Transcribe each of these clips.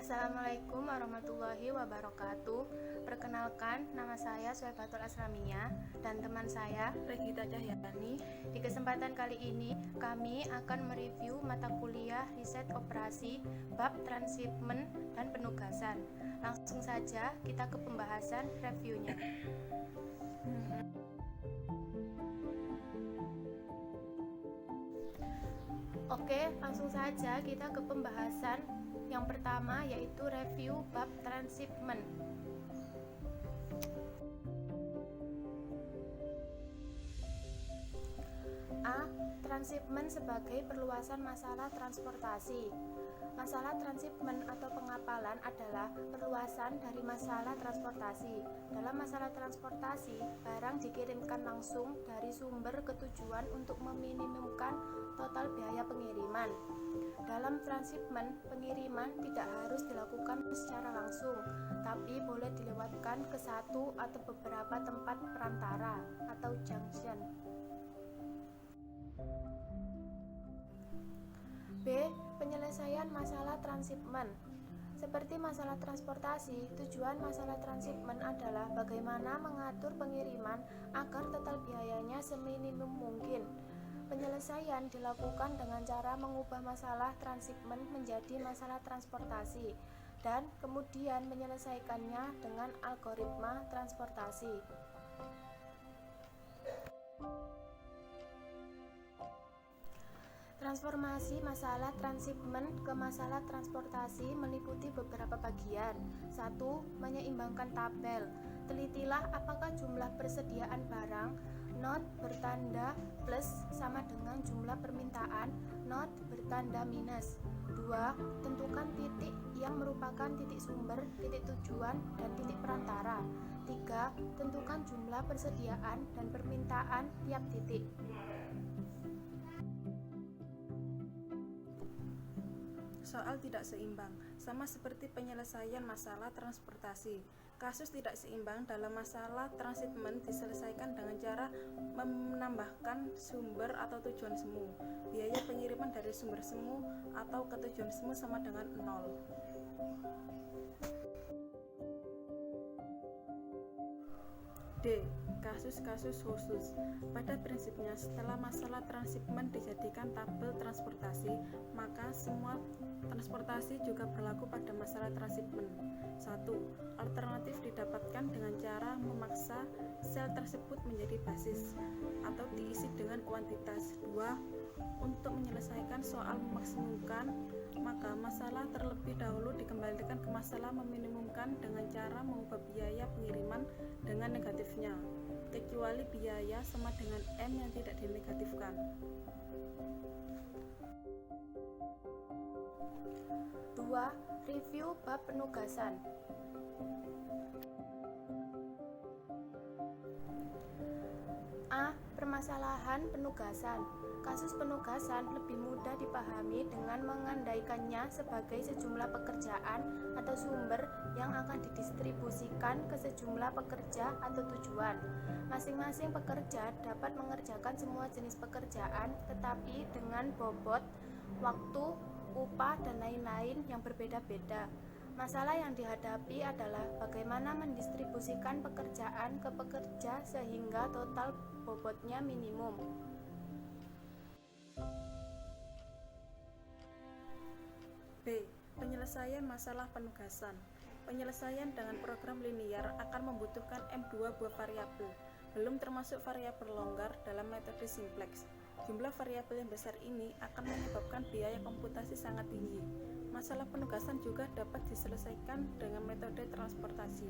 Assalamualaikum warahmatullahi wabarakatuh. Perkenalkan, nama saya Suhaibatul Aslamiyah dan teman saya Regita Cahyani. Di kesempatan kali ini, kami akan mereview mata kuliah riset operasi bab transshipment dan penugasan. Langsung saja kita ke pembahasan reviewnya. Oke, langsung saja kita ke pembahasan yang pertama, yaitu review bab transshipment. A. Transshipment sebagai perluasan masalah transportasi. Masalah transshipment atau pengapalan adalah perluasan dari masalah transportasi. Dalam masalah transportasi, barang dikirimkan langsung dari sumber ke tujuan untuk meminimumkan total biaya pengiriman. Dalam transshipment, pengiriman tidak harus dilakukan secara langsung, tapi boleh dilewatkan ke satu atau beberapa tempat perantara atau junction. B. Penyelesaian masalah transshipment. Seperti masalah transportasi, tujuan masalah transshipment adalah bagaimana mengatur pengiriman agar total biayanya seminimum mungkin. Penyelesaian dilakukan dengan cara mengubah masalah transshipment menjadi masalah transportasi dan kemudian menyelesaikannya dengan algoritma transportasi. Transformasi masalah transshipment ke masalah transportasi meliputi beberapa bagian. 1. Menyeimbangkan tabel. Telitilah apakah jumlah persediaan barang not bertanda plus sama dengan jumlah permintaan not bertanda minus. 2. Tentukan titik yang merupakan titik sumber, titik tujuan, dan titik perantara. 3. Tentukan jumlah persediaan dan permintaan tiap titik. Soal tidak seimbang, sama seperti penyelesaian masalah transportasi. Kasus tidak seimbang dalam masalah transshipment diselesaikan dengan cara menambahkan sumber atau tujuan semu. Biaya pengiriman dari sumber semu atau ke tujuan semu sama dengan 0. D. Kasus-kasus khusus. Pada prinsipnya, setelah masalah transshipment dijadikan tabel transportasi, maka semua transportasi juga berlaku pada masalah transshipment. 1. Alternatif didapatkan dengan cara memaksa sel tersebut menjadi basis atau diisi dengan kuantitas. 2. Untuk menyelesaikan soal memaksimumkan, maka masalah terlebih dahulu dikembalikan ke masalah meminimumkan dengan cara mengubah biaya pengiriman dengan negatifnya, kecuali biaya sama dengan M yang tidak dinegatifkan. 2. Review bab penugasan. A. Permasalahan penugasan. Kasus penugasan lebih mudah dipahami dengan mengandaikannya sebagai sejumlah pekerjaan atau sumber yang akan didistribusikan ke sejumlah pekerja atau tujuan. Masing-masing pekerja dapat mengerjakan semua jenis pekerjaan, tetapi dengan bobot, waktu, upah, dan lain-lain yang berbeda-beda. Masalah yang dihadapi adalah bagaimana mendistribusikan pekerjaan ke pekerja sehingga total bobotnya minimum. B. Penyelesaian masalah penugasan. Penyelesaian dengan program linier akan membutuhkan M2 buah variabel, belum termasuk variabel longgar dalam metode simplex. Jumlah variabel yang besar ini akan menyebabkan biaya komputasi sangat tinggi. Masalah penugasan juga dapat diselesaikan dengan metode transportasi.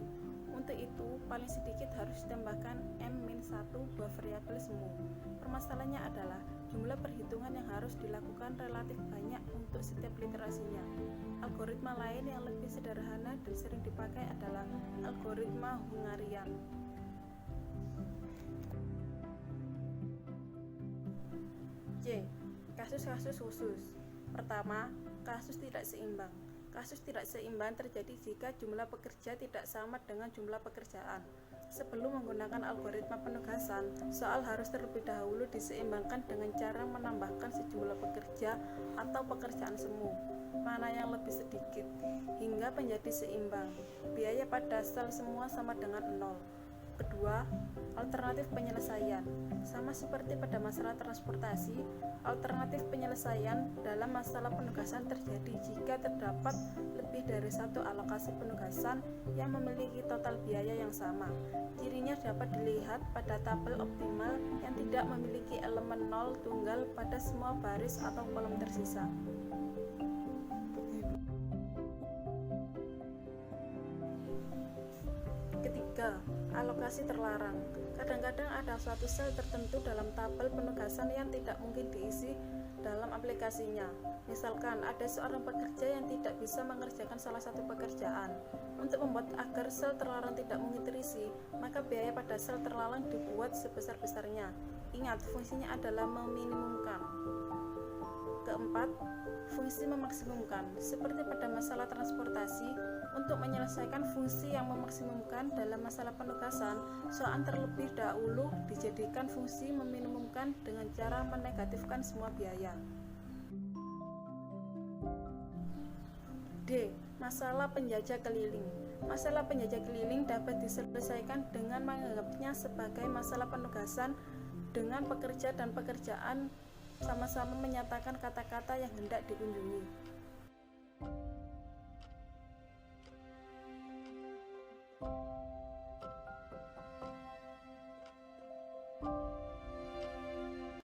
Untuk itu, paling sedikit harus ditambahkan M-1 buah variabel semu. Permasalahannya adalah jumlah perhitungan yang harus dilakukan relatif banyak untuk setiap literasinya. Algoritma lain yang lebih sederhana dan sering dipakai adalah algoritma Hungarian. C. Kasus-kasus khusus. Pertama, kasus tidak seimbang. Kasus tidak seimbang terjadi jika jumlah pekerja tidak sama dengan jumlah pekerjaan. Sebelum menggunakan algoritma penugasan, soal harus terlebih dahulu diseimbangkan dengan cara menambahkan sejumlah pekerja atau pekerjaan semu. mana yang lebih sedikit, hingga menjadi seimbang. Biaya pada sel semua sama dengan 0. Kedua, alternatif penyelesaian. Sama seperti pada masalah transportasi, alternatif penyelesaian dalam masalah penugasan terjadi jika terdapat lebih dari satu alokasi penugasan yang memiliki total biaya yang sama. Cirinya dapat dilihat pada tabel optimal yang tidak memiliki elemen 0 tunggal pada semua baris atau kolom tersisa. Ketiga, alokasi terlarang. Kadang-kadang ada suatu sel tertentu dalam tabel penugasan yang tidak mungkin diisi dalam aplikasinya. Misalkan ada seorang pekerja yang tidak bisa mengerjakan salah satu pekerjaan. Untuk membuat agar sel terlarang tidak mungkin terisi, maka biaya pada sel terlarang dibuat sebesar-besarnya. Ingat, fungsinya adalah meminimumkan. Keempat, fungsi memaksimumkan. Seperti pada masalah transportasi, untuk menyelesaikan fungsi yang memaksimumkan dalam masalah penugasan, soal terlebih dahulu dijadikan fungsi meminimumkan dengan cara menegatifkan semua biaya. D. Masalah penjajah keliling. Masalah penjajah keliling dapat diselesaikan dengan menganggapnya sebagai masalah penugasan dengan pekerja dan pekerjaan sama-sama menyatakan kata-kata yang hendak dikunjungi.